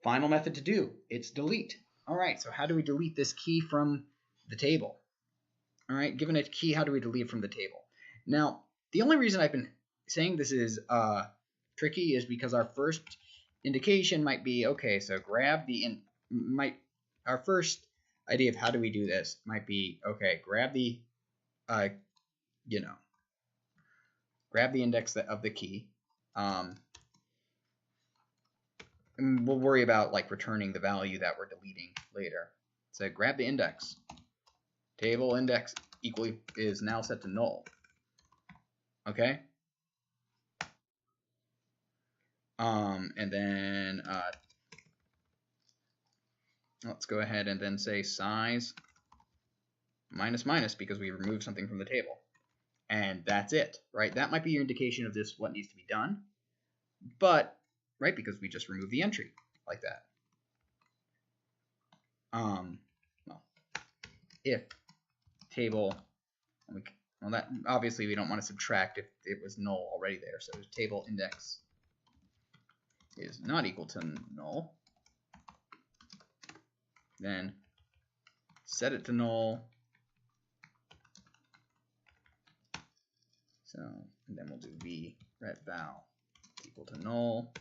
Final method to do, it's delete. All right, so how do we delete this key from the table? All right, given a key, how do we delete it from the table? Now, the only reason I've been saying this is tricky is because our first indication might be, okay, so grab the our first idea of how do we do this might be, okay, grab the grab the index of the key. And we'll worry about like returning the value that we're deleting later. So grab the index. Table index equally is now set to null. Okay. And then let's go ahead and then say size minus minus because we removed something from the table. And that's it, right? That might be your indication of this, what needs to be done. But, right, because we just removed the entry like that. Well, if table, well, that obviously we don't want to subtract if it was null already there. So table index is not equal to null. Then set it to null. So, and then we'll do v ret val equal to null.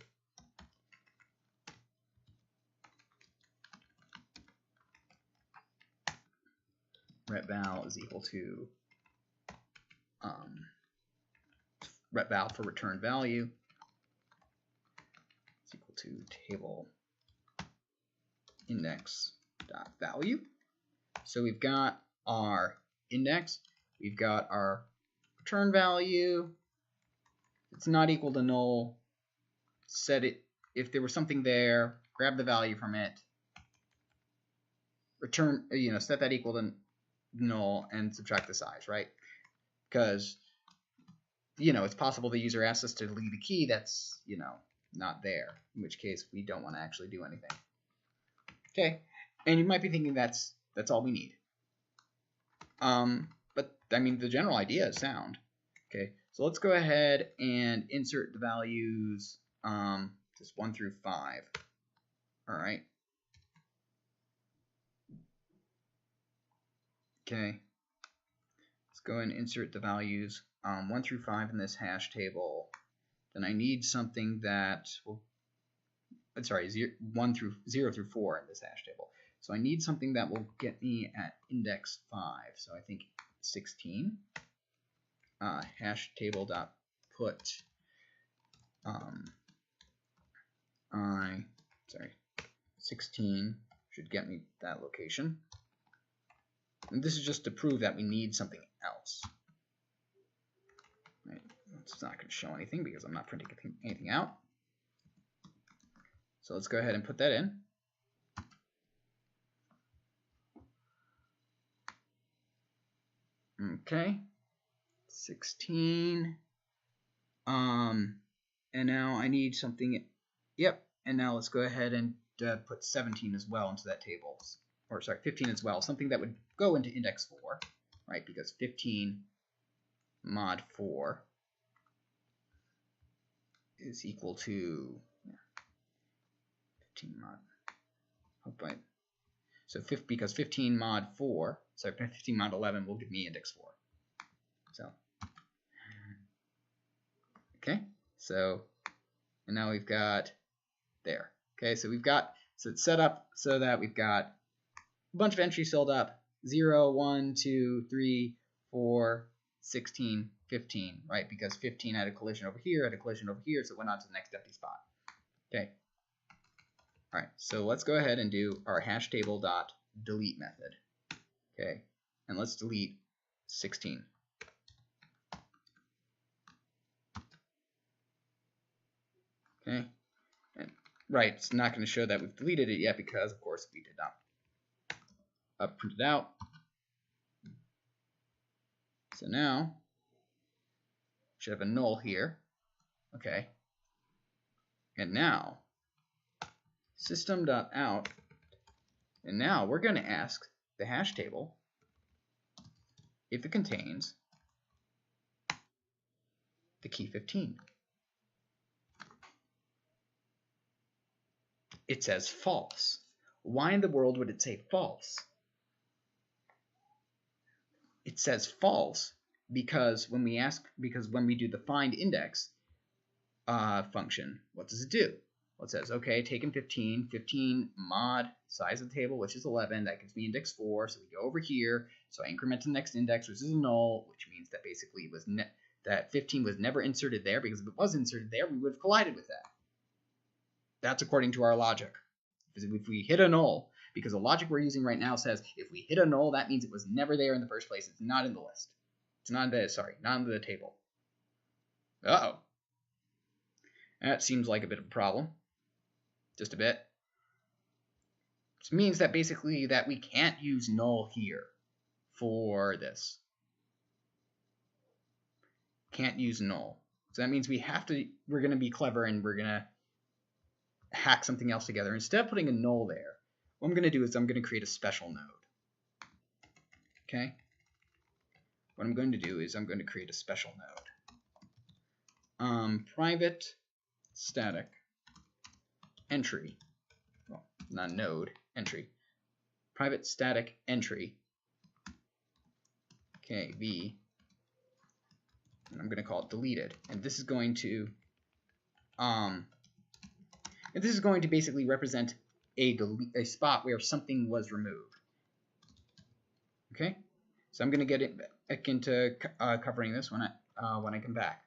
Ret val is equal to ret val for return value. It's equal to table index dot value. So we've got our index, we've got our return value. It's not equal to null. Set it if there was something there. Grab the value from it. Return, set that equal to null and subtract the size, right? Because it's possible the user asks us to delete a key that's not there, in which case we don't want to actually do anything. Okay, and you might be thinking that's all we need. But I mean the general idea is sound. Okay, so let's go ahead and insert the values just 1 through 5. All right. Okay, let's go and insert the values 1 through 5 in this hash table. Then I need something that will, sorry, 0 through 4 in this hash table. So I need something that will get me at index 5. So I think 16. Hash table dot put 16 should get me that location. And this is just to prove that we need something else. Right. It's not going to show anything because I'm not printing anything out. So let's go ahead and put that in. Okay. 16. And now I need something. Yep. And now let's go ahead and put 17 as well into that table. Or sorry, 15 as well. Something that would go into index 4, right? Because 15 mod 4 is equal to 15 mod. So because 15 mod 4, sorry, 15 mod 11 will give me index 4. So, okay, so, and now we've got there. Okay, so it's set up so that we've got a bunch of entries filled up, 0, 1, 2, 3, 4, 16, 15, right? Because 15 had a collision over here, so it went on to the next empty spot. Okay. All right, so let's go ahead and do our hash table dot delete method. Okay, and let's delete 16. Okay, and right, it's not going to show that we've deleted it yet because, of course, we did not print it out. So now we should have a null here. Okay, and now system.out, and now we're going to ask the hash table if it contains the key 15. it says false. Why in the world would it say false? It says false because when we do the find index function, what does it do? Well, it says, okay, taken 15 mod size of the table, which is 11. That gives me index 4. So we go over here. So I increment to the next index, which is a null, which means that basically it was that 15 was never inserted there, because if it was inserted there, we would have collided with that. That's according to our logic. If we hit a null, because the logic we're using right now says if we hit a null, that means it was never there in the first place. It's not in the list. It's not in the table. Uh-oh. That seems like a bit of a problem. Just a bit. This means that basically that we can't use null here for this. Can't use null. So that means we're going to be clever and we're going to hack something else together. Instead of putting a null there, what I'm going to do is I'm going to create a special node. Okay? What I'm going to do is I'm going to create a special node. Private static entry. Well, not node, entry. Private static entry. Okay, v. And I'm going to call it deleted. And this is going to basically represent a spot where something was removed. Okay, so I'm going to get it back into covering this when I come back.